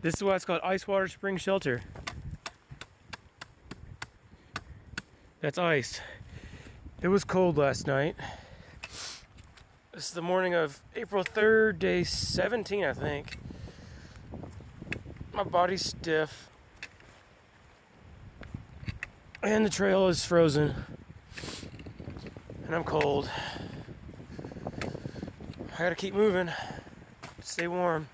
This is why it's called Ice Water Spring Shelter. That's ice. It was cold last night. This is the morning of April 3rd, day 17, I think. My body's stiff. And the trail is frozen. And I'm cold. I gotta keep moving. Stay warm.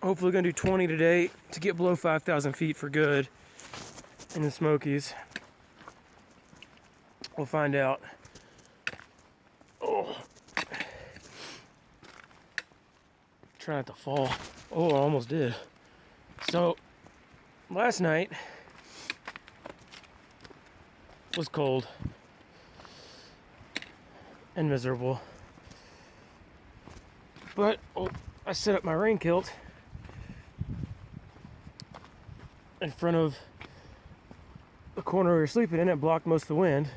Hopefully gonna do 20 today to get below 5,000 feet for good in the Smokies. We'll find out. Oh. Try not to fall. Oh, I almost did. So, last night was cold and miserable. But I set up my rain kilt in front of the corner we were sleeping in. It blocked most of the wind,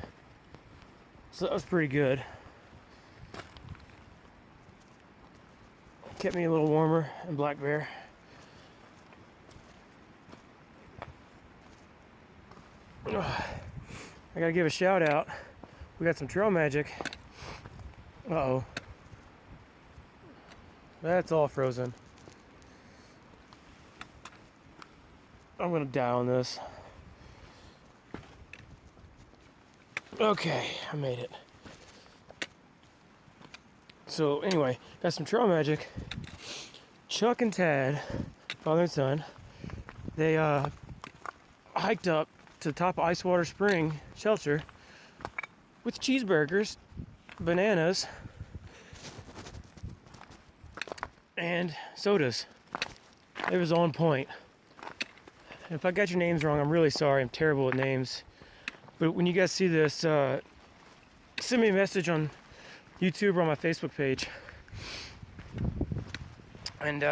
so that was pretty good. Kept me a little warmer in Black Bear. I gotta give a shout out. We got some trail magic. Uh-oh. That's all frozen. I'm gonna die on this. Okay, I made it. So anyway, got some trail magic. Chuck and Tad, father and son, they hiked up to the top of Ice Water Spring Shelter with cheeseburgers, bananas, and sodas. It was on point. If I got your names wrong, I'm really sorry. I'm terrible with names. But when you guys see this, send me a message on YouTube or on my Facebook page. And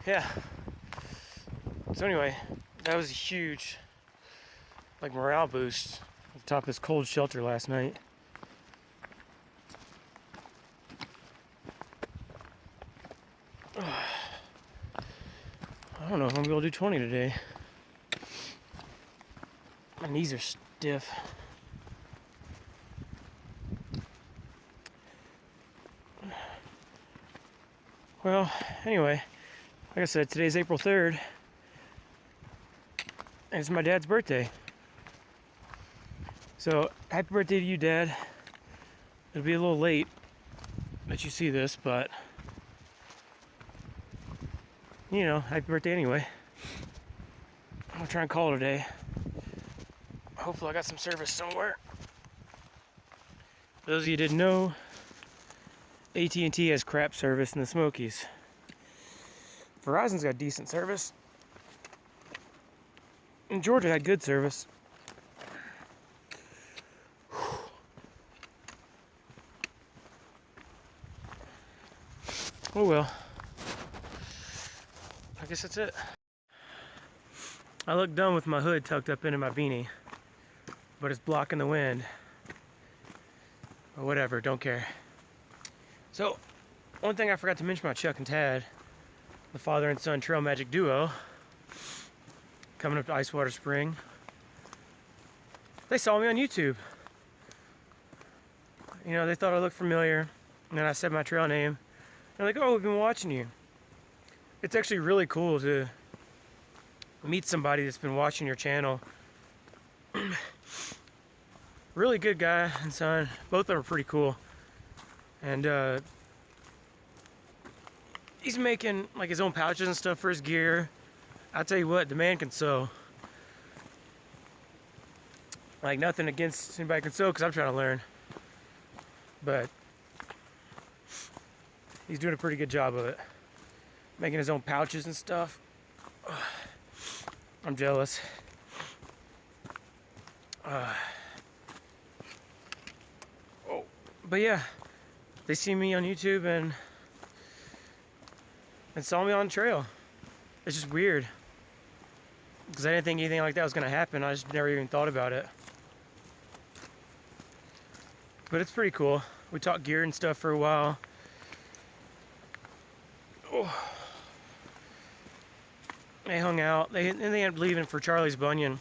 yeah. So anyway, that was a huge morale boost at the top of this cold shelter last night. I don't know if I'm gonna be able to do 20 today. My knees are stiff. Well, anyway, like I said, today's April 3rd, and it's my dad's birthday. So, happy birthday to you, Dad. It'll be a little late that you see this, but you know, happy birthday anyway. I'm gonna try and call it a day. Hopefully I got some service somewhere. For those of you who didn't know, AT&T has crap service in the Smokies. Verizon's got decent service. And Georgia had good service. Oh well. I guess that's it. I look dumb with my hood tucked up into my beanie, but it's blocking the wind. Or whatever, don't care. So, one thing I forgot to mention about Chuck and Tad, the father and son trail magic duo, coming up to Ice Water Spring. They saw me on YouTube. You know, they thought I looked familiar, and then I said my trail name. They're like, oh, we've been watching you. It's actually really cool to meet somebody that's been watching your channel. Really good guy and son. Both of them are pretty cool. And he's making like his own pouches and stuff for his gear. I'll tell you what, the man can sew. Like, nothing against anybody can sew, because I'm trying to learn. But he's doing a pretty good job of it. Making his own pouches and stuff. I'm jealous. But yeah, they see me on YouTube and saw me on the trail. It's just weird, because I didn't think anything like that was gonna happen. I just never even thought about it. But it's pretty cool. We talked gear and stuff for a while. Oh. They hung out. They ended up leaving for Charlie's Bunion,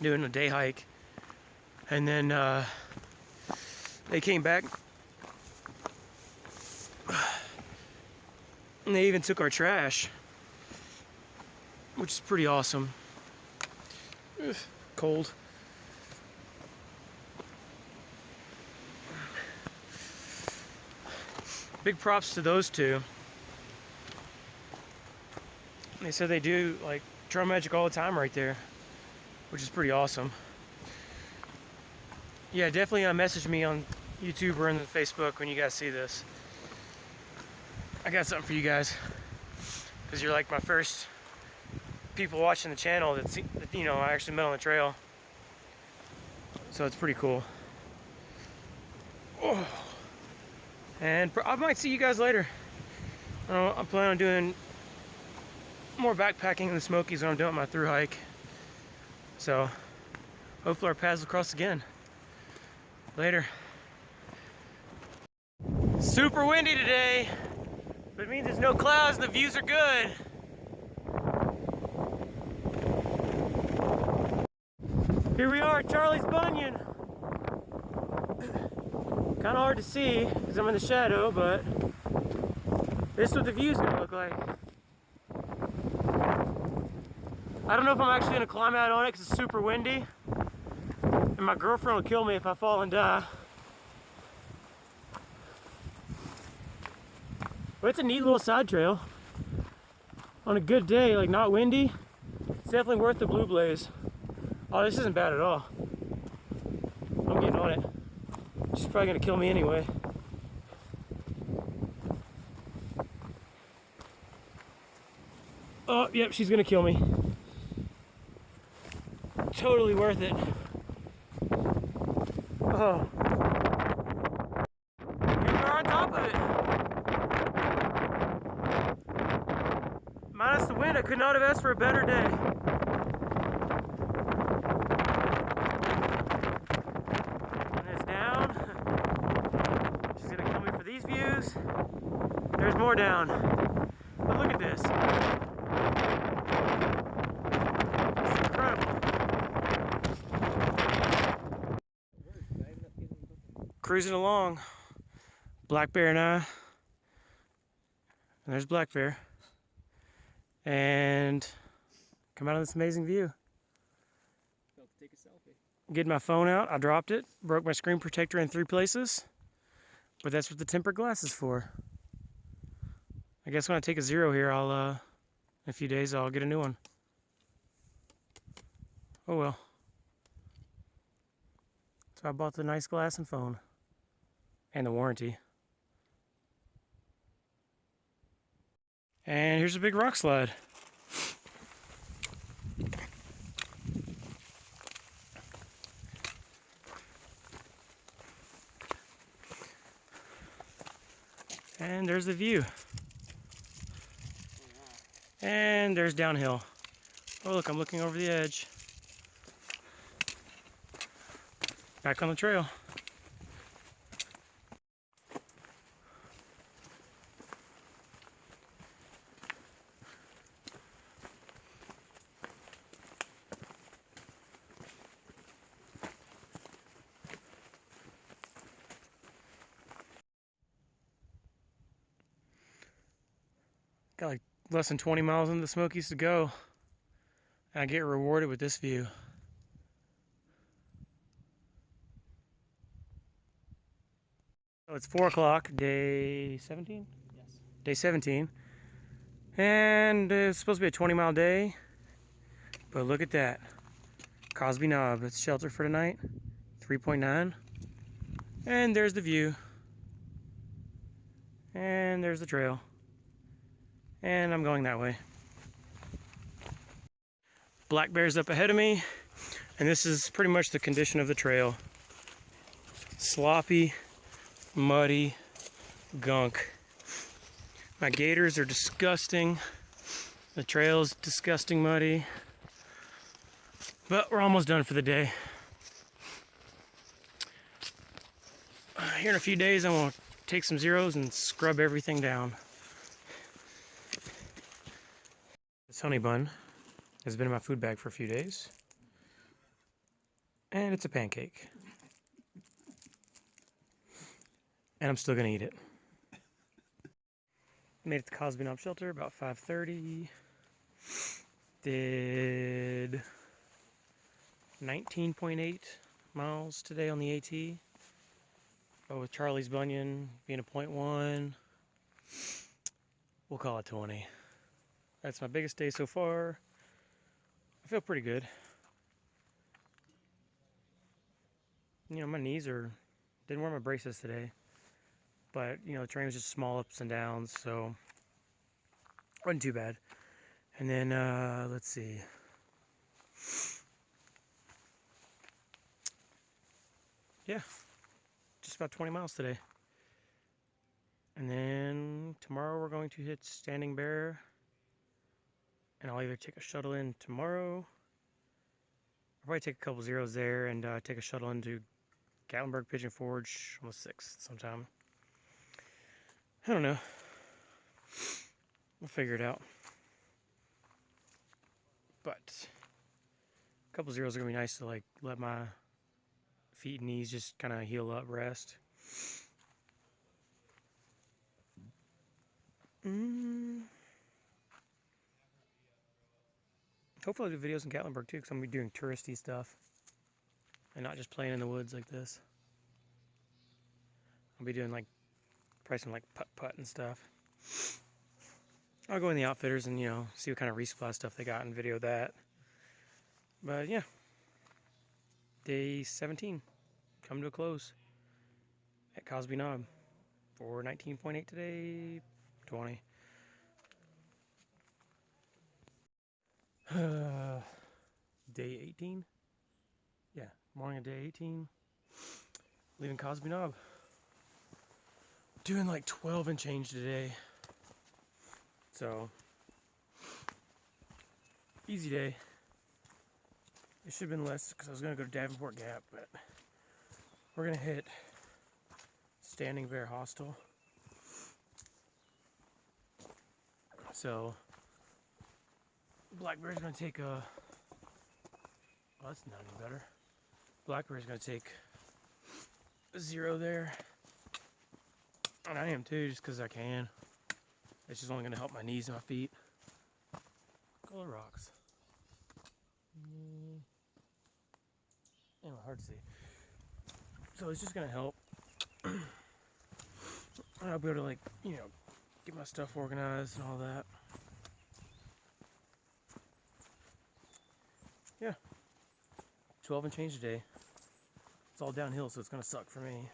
doing a day hike, and then they came back, and they even took our trash, which is pretty awesome. Ugh, cold. Big props to those two. They said they do like trail magic all the time right there, which is pretty awesome. Yeah, definitely message me on YouTube or on the Facebook when you guys see this. I got something for you guys, because you're like my first people watching the channel that you know I actually met on the trail. So it's pretty cool. Oh. And I might see you guys later. I'm planning on doing more backpacking in the Smokies when I'm doing my thru hike. So hopefully our paths will cross again. Later. Super windy today, but it means there's no clouds and the views are good. Here we are at Charlie's Bunion. Kind of hard to see because I'm in the shadow, but this is what the view's gonna look like. I don't know if I'm actually gonna climb out on it because it's super windy, and my girlfriend will kill me if I fall and die. But it's a neat little side trail. On a good day, like not windy, it's definitely worth the blue blaze. Oh, this isn't bad at all. I'm getting on it. She's probably gonna kill me anyway. Oh, yep, she's gonna kill me. Totally worth it. Oh. Here we are on top of it. Minus the wind, I could not have asked for a better day. And it's down. She's gonna kill me for these views. There's more down. But look at this. It's incredible. Cruising along. Black Bear and I. And there's Black Bear. And come out of this amazing view. Felt to take a selfie. Get my phone out. I dropped it. Broke my screen protector in 3 places. But that's what the tempered glass is for. I guess when I take a zero here, I'll in a few days I'll get a new one. Oh well. So I bought the nice glass and phone. And the warranty. And here's a big rock slide. And there's the view. And there's downhill. Oh look, I'm looking over the edge. Back on the trail. Got like less than 20 miles into the Smokies to go. And I get rewarded with this view. So it's 4 o'clock, day 17? Yes. Day 17. And it's supposed to be a 20-mile day. But look at that. Cosby Knob. It's shelter for tonight. 3.9. And there's the view. And there's the trail. And I'm going that way. Black Bear's up ahead of me, and this is pretty much the condition of the trail. Sloppy, muddy, gunk. My gaiters are disgusting. The trail is disgusting muddy. But we're almost done for the day. Here in a few days, I'm gonna take some zeros and scrub everything down. This honey bun has been in my food bag for a few days. And it's a pancake. And I'm still gonna eat it. Made it to Cosby Knob Shelter about 5:30. Did 19.8 miles today on the AT. But with Charlie's Bunion being a 0.1, we'll call it 20. That's my biggest day so far. I feel pretty good. You know, my knees didn't wear my braces today. But, you know, the terrain was just small ups and downs, so wasn't too bad. And then, let's see. Yeah, just about 20 miles today. And then tomorrow we're going to hit Standing Bear. And I'll either take a shuttle in tomorrow. I'll probably take a couple zeros there and take a shuttle into Gatlinburg Pigeon Forge on the 6th sometime. I don't know. We'll figure it out. But a couple zeros are going to be nice to like let my feet and knees just kind of heal up, rest. Hopefully I'll do videos in Gatlinburg too, because I'm going to be doing touristy stuff and not just playing in the woods like this. I'll be doing like probably some like putt-putt and stuff. I'll go in the outfitters and, you know, see what kind of resupply stuff they got and video that. But yeah, day 17 come to a close at Cosby Knob for 19.8 today, 20. Day 18? Yeah, morning of day 18. Leaving Cosby Knob. Doing like 12 and change today. So, easy day. It should have been less because I was going to go to Davenport Gap, but we're going to hit Standing Bear Hostel. So, Blackberry's going to take a... Well, that's not any better. Blackberry's going to take a zero there. And I am too, just because I can. It's just only going to help my knees and my feet. Color rocks. Anyway, hard to see. So it's just going to help. I'll be able to, like, you know, get my stuff organized and all that. Yeah. 12 and change today. It's all downhill, so it's going to suck for me.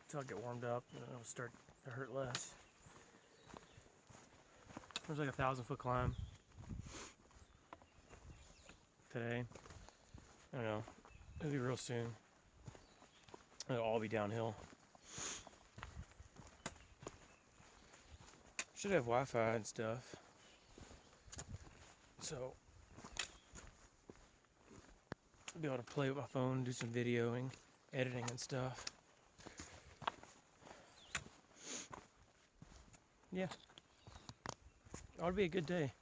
Until I get warmed up and it'll start to hurt less. There's like a 1,000-foot climb today. I don't know. It'll be real soon. It'll all be downhill. Should have Wi-Fi and stuff. So I'll be able to play with my phone, do some videoing, editing and stuff. Yeah. Ought to be a good day.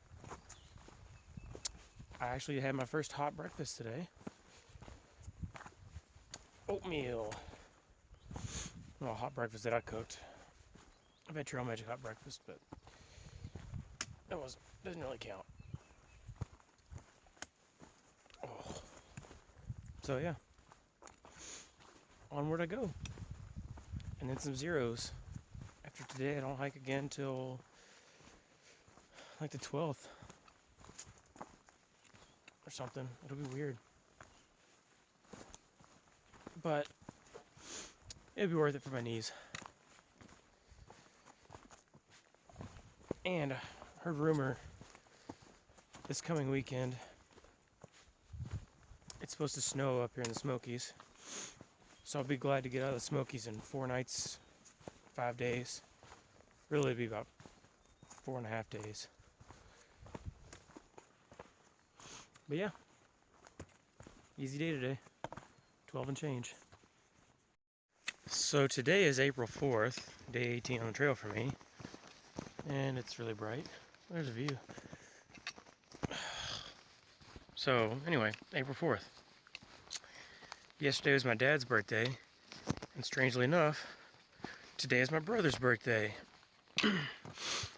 I actually had my first hot breakfast today. Oatmeal. Well, hot breakfast that I cooked. I've had Trail Magic hot breakfast, but doesn't really count. Oh. So yeah. Onward I go. And then some zeros. After today, I don't hike again till like the 12th or something. It'll be weird. But it'll be worth it for my knees. And I heard rumor this coming weekend it's supposed to snow up here in the Smokies. So I'll be glad to get out of the Smokies in 4 nights, 5 days. Really it'd be about 4.5 days. But yeah, easy day today, 12 and change. So today is April 4th, day 18 on the trail for me, and it's really bright. There's a view. So, anyway, April 4th. Yesterday was my dad's birthday, and strangely enough, today is my brother's birthday.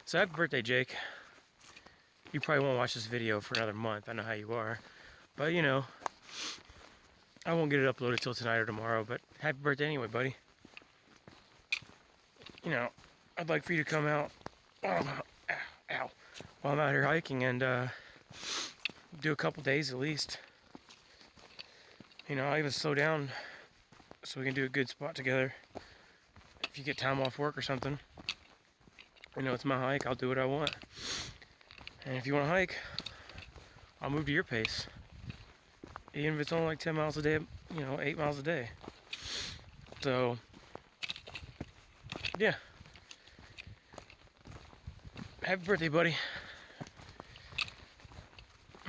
So happy birthday, Jake. You probably won't watch this video for another month, I know how you are. But, you know, I won't get it uploaded till tonight or tomorrow, but happy birthday anyway, buddy. You know, I'd like for you to come out, ow, while I'm out here hiking and do a couple days at least. You know, I'll even slow down so we can do a good spot together. If you get time off work or something, you know, it's my hike, I'll do what I want. And if you want to hike, I'll move to your pace. Even if it's only like 10 miles a day, you know, 8 miles a day. So, yeah. Happy birthday, buddy.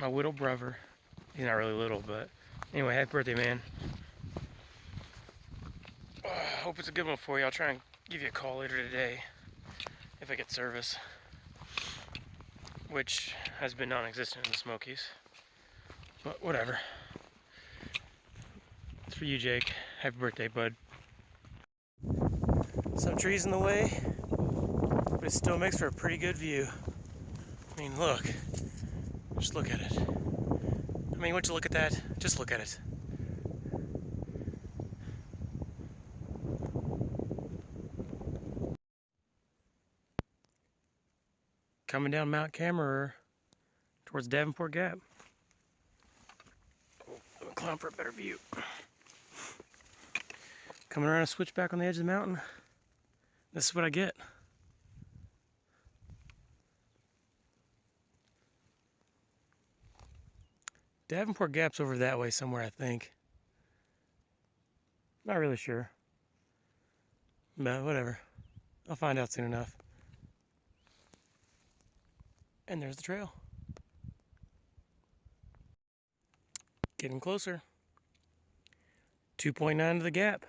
My little brother. He's not really little, but anyway, happy birthday, man. Hope it's a good one for you. I'll try and give you a call later today if I get service, which has been non-existent in the Smokies. But whatever. It's for you, Jake. Happy birthday, bud. Some trees in the way, but it still makes for a pretty good view. I mean, look. Just look at it. I mean, once you look at that, just look at it. Coming down Mount Camerer towards Davenport Gap. Let me climb for a better view. Coming around a switchback on the edge of the mountain. This is what I get. Davenport Gap's over that way somewhere, I think. Not really sure. But whatever. I'll find out soon enough. And there's the trail. Getting closer. 2.9 to the gap.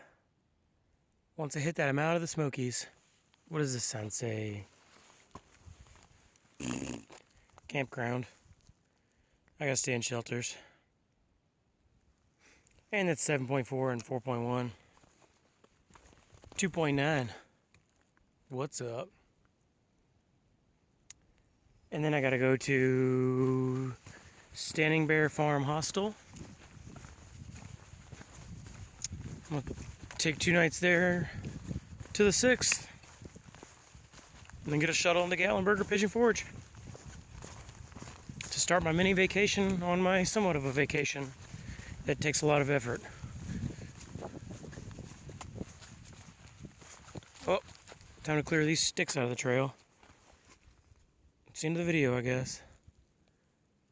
Once I hit that, I'm out of the Smokies. What does this sign say? Campground. I gotta stay in shelters. And that's 7.4 and 4.1. 2.9. What's up? And then I gotta go to Standing Bear Farm Hostel. I'm gonna take 2 nights there to the 6th. And then get a shuttle into Gatlinburg Pigeon Forge to start my mini vacation on my somewhat of a vacation that takes a lot of effort. Oh, time to clear these sticks out of the trail. It's the end of the video, I guess.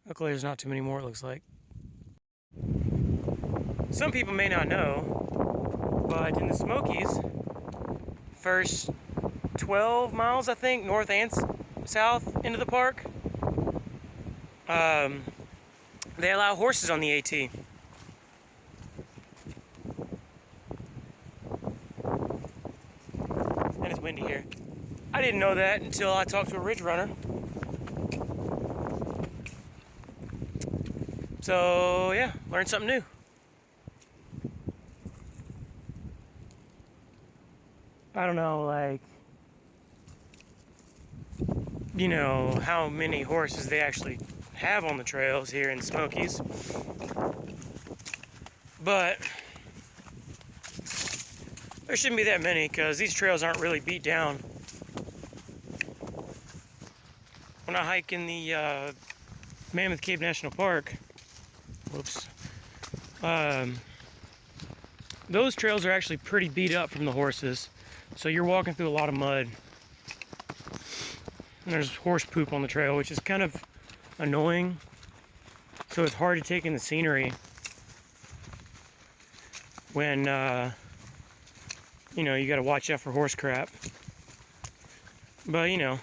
Luckily, there's not too many more, it looks like. Some people may not know, but in the Smokies, first 12 miles, I think, north and south into the park, they allow horses on the AT. And it's windy here. I didn't know that until I talked to a ridge runner. So yeah, learned something new. I don't know, like, you know, how many horses they actually have on the trails here in the Smokies. But there shouldn't be that many because these trails aren't really beat down. When I hike in the Mammoth Cave National Park, whoops, those trails are actually pretty beat up from the horses. So you're walking through a lot of mud. And there's horse poop on the trail, which is kind of annoying. So it's hard to take in the scenery when, you know, you gotta watch out for horse crap. But, you know,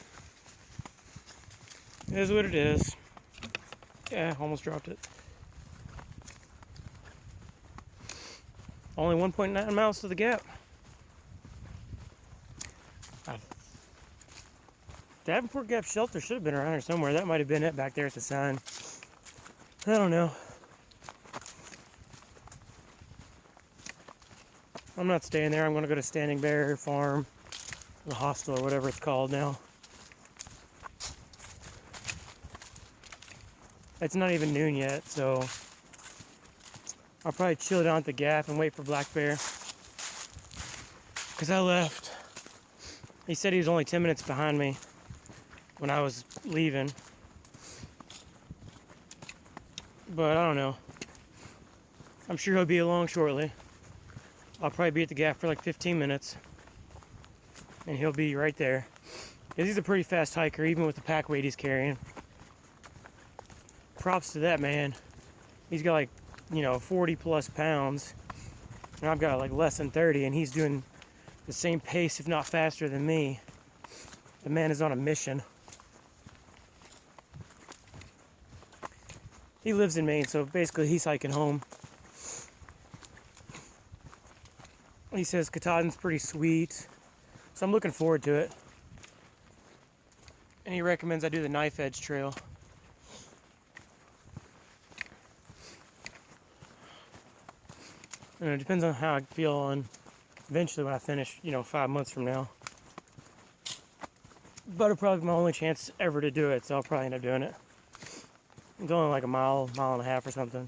it is what it is. Yeah, almost dropped it. Only 1.9 miles to the gap. I Davenport Gap Shelter should have been around here somewhere. That might have been it back there at the sign. I don't know. I'm not staying there. I'm going to go to Standing Bear Farm, the hostel or whatever it's called now. It's not even noon yet, so I'll probably chill down at the Gap and wait for Black Bear. Because I left. He said he was only 10 minutes behind me when I was leaving. But I don't know. I'm sure he'll be along shortly. I'll probably be at the Gap for like 15 minutes. And he'll be right there. Because he's a pretty fast hiker, even with the pack weight he's carrying. Props to that man. He's got like, 40 plus pounds. And I've got like less than 30, and he's doing the same pace, if not faster than me. The man is on a mission. He lives in Maine, so basically he's hiking home. He says Katahdin's pretty sweet, so I'm looking forward to it. And he recommends I do the Knife Edge Trail. And it depends on how I feel on eventually when I finish, 5 months from now. But it'll probably be my only chance ever to do it, so I'll probably end up doing it. It's only like a mile and a half or something.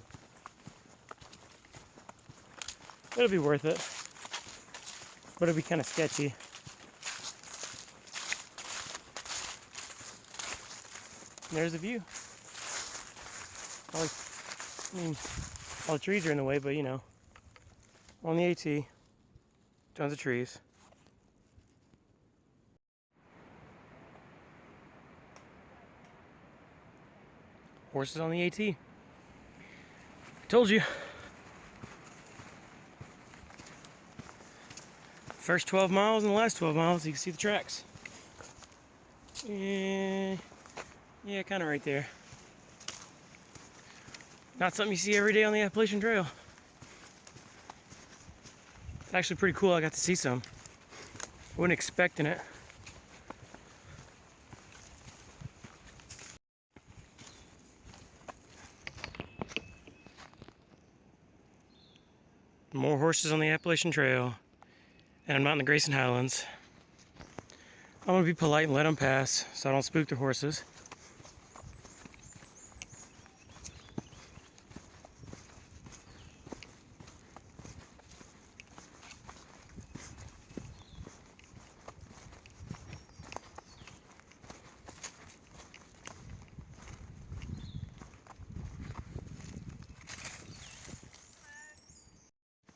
It'll be worth it. But it'll be kind of sketchy. There's the view. All the trees are in the way, but on the AT, tons of trees. Horses on the AT. I told you. First 12 miles and the last 12 miles, you can see the tracks. Yeah, kind of right there. Not something you see every day on the Appalachian Trail. It's actually pretty cool. I got to see some. Wasn't expecting it. More horses on the Appalachian Trail. And I'm not in the Grayson Highlands. I'm gonna be polite and let them pass so I don't spook the horses.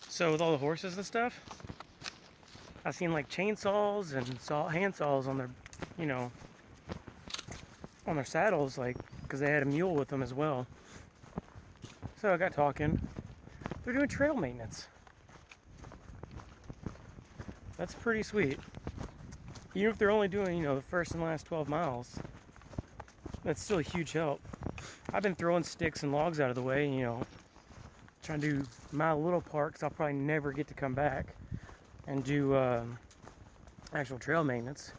So with all the horses and stuff, I've seen like chainsaws and hand saws on their, on their saddles, like, because they had a mule with them as well. So I got talking. They're doing trail maintenance. That's pretty sweet. Even if they're only doing, the first and last 12 miles, that's still a huge help. I've been throwing sticks and logs out of the way, trying to do my little part, because I'll probably never get to come back and do actual trail maintenance.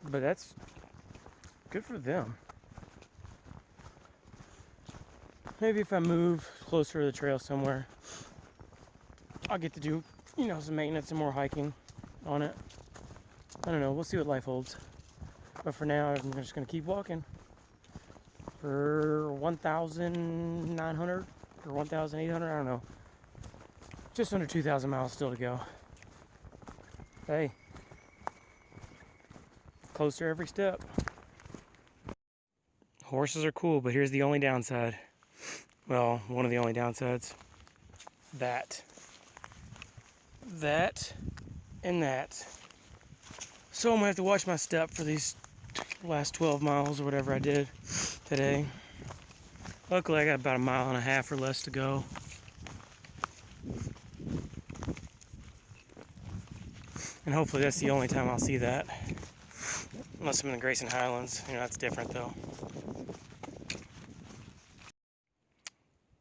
But that's good for them. Maybe if I move closer to the trail somewhere, I'll get to do, some maintenance and more hiking on it. I don't know, we'll see what life holds. But for now, I'm just gonna keep walking for 1,900 or 1,800, I don't know. Just under 2,000 miles still to go. Hey, closer every step. Horses are cool, but here's the only downside. Well, one of the only downsides. That, and that. So I'm gonna have to watch my step for these last 12 miles or whatever I did today. Luckily, I got about a mile and a half or less to go. And hopefully that's the only time I'll see that. Unless I'm in the Grayson Highlands. That's different though.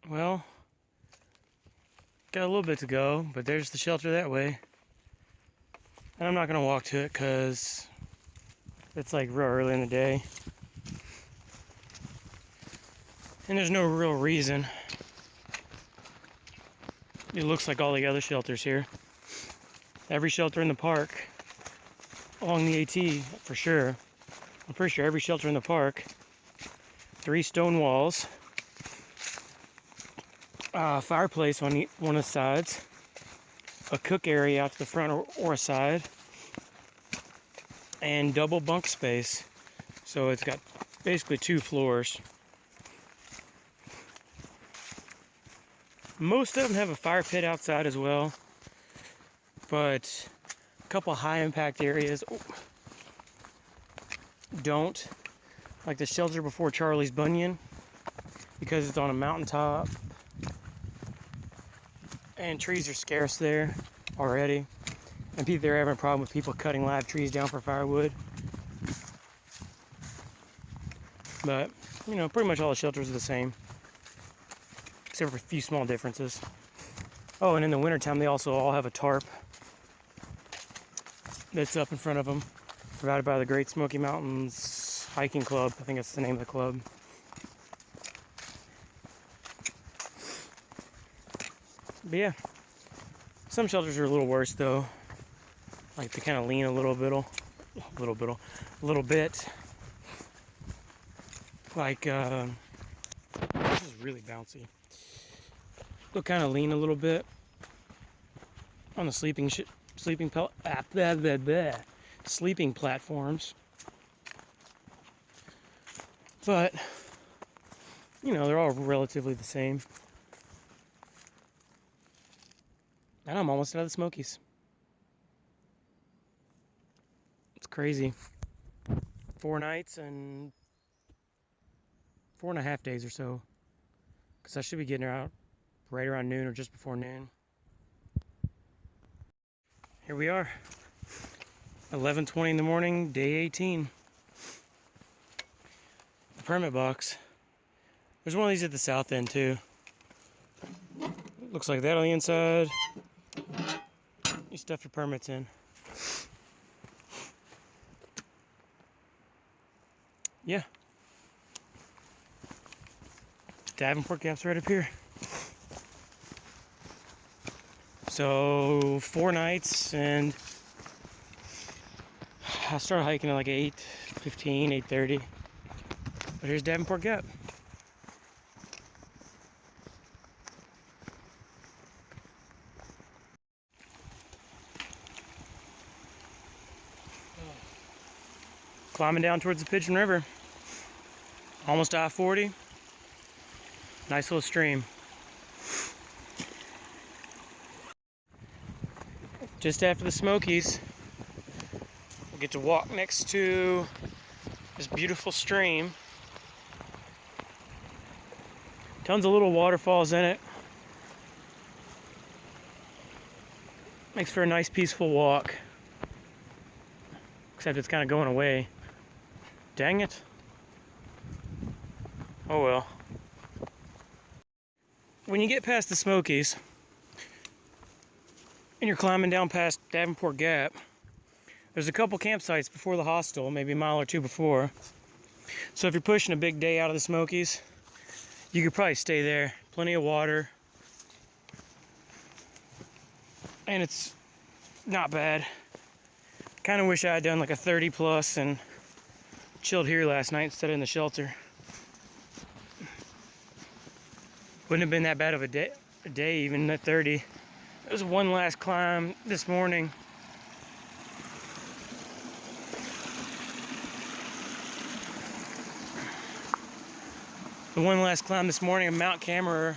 Well, got a little bit to go, but there's the shelter that way. And I'm not gonna walk to it because it's like real early in the day. And there's no real reason. It looks like all the other shelters here. Every shelter in the park, along the AT for sure. I'm pretty sure every shelter in the park. 3 stone walls. Fireplace on one of the sides. A cook area out to the front or side. And double bunk space. So it's got basically 2 floors. Most of them have a fire pit outside as well, but a couple high impact areas don't. Like the shelter before Charlie's Bunion, because it's on a mountaintop and trees are scarce there already, and they're having a problem with people cutting live trees down for firewood. But you know, pretty much all the shelters are the same, except for a few small differences. Oh, and in the wintertime, they also all have a tarp that's up in front of them, provided by the Great Smoky Mountains Hiking Club. I think that's the name of the club. But yeah, some shelters are a little worse though. Like they kind of lean a little bit. Like this is really bouncy. They'll kind of lean a little bit on the sleeping platforms. But you know, they're all relatively the same. And I'm almost out of the Smokies. It's crazy. 4 nights and 4.5 days or so. Because I should be getting her out right around noon or just before noon. Here we are. 11:20 in the morning, day 18. The permit box. There's one of these at the south end too. Looks like that on the inside. You stuff your permits in. Yeah. Davenport Gap's right up here. So 4 nights, and I started hiking at like 8:15, 8:30. But here's Davenport Gap. Climbing down towards the Pigeon River. Almost I-40. Nice little stream. Just after the Smokies, we'll get to walk next to this beautiful stream. Tons of little waterfalls in it. Makes for a nice peaceful walk. Except it's kind of going away. Dang it. Oh well. When you get past the Smokies and you're climbing down past Davenport Gap, there's a couple campsites before the hostel, maybe a mile or 2 before. So if you're pushing a big day out of the Smokies, you could probably stay there. Plenty of water. And it's not bad. Kind of wish I had done like a 30 plus and chilled here last night instead of in the shelter. Wouldn't have been that bad of a day even at 30. There was one last climb this morning. The one last climb this morning of Mount Camerer.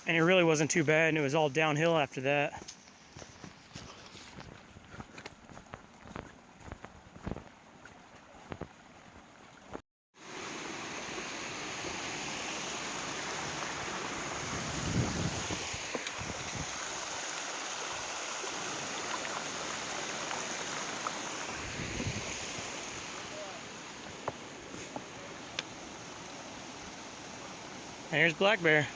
And it really wasn't too bad, and it was all downhill after that. And here's Black Bear.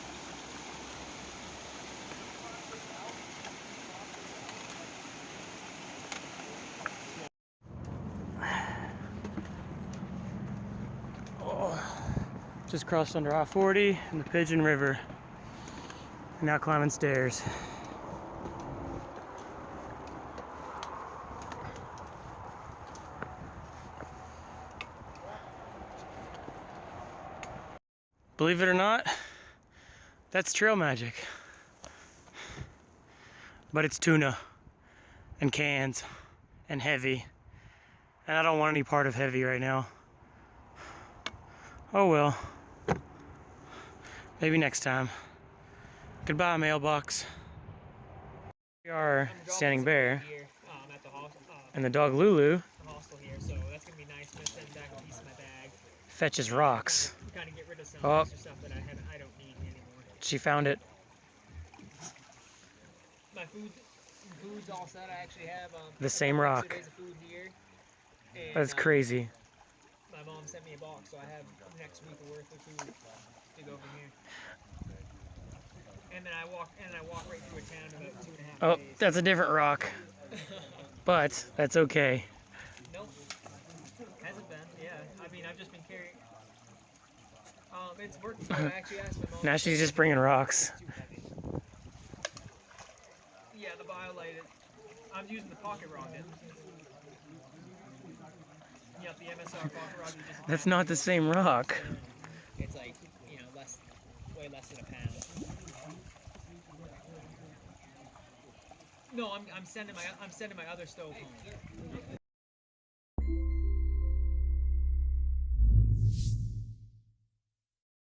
Just crossed under I-40 and the Pigeon River. And now climbing stairs. Believe it or not, that's trail magic. But it's tuna and cans and heavy. And I don't want any part of heavy right now. Oh well. Maybe next time. Goodbye, mailbox. We are standing bare. I'm at the hostel, And the dog Lulu the hostel here, so that's gonna be nice. I'm gonna send back a piece of my bag. fetches rocks. Kind of get rid of some Oh. extra stuff that I don't need anymore. She found it. My food's all set. I actually have The same a couple rock. extra days of food here. And, That's crazy. My mom sent me a box, so I have next week worth of food to go from here. And then I walk right through a town in about 2.5 Oh, days. that's a different rock. But that's okay. Nope. Hasn't been. Yeah. I mean, I've just been carrying. It's working. I actually asked my mom. Now she's just bringing rocks. It's too heavy. Yeah, the BioLite. I'm using the pocket rocket. Yep, the MSR pocket rocket. That's not the same rock. It's like, way less than a pound. No, I'm sending my other stove home.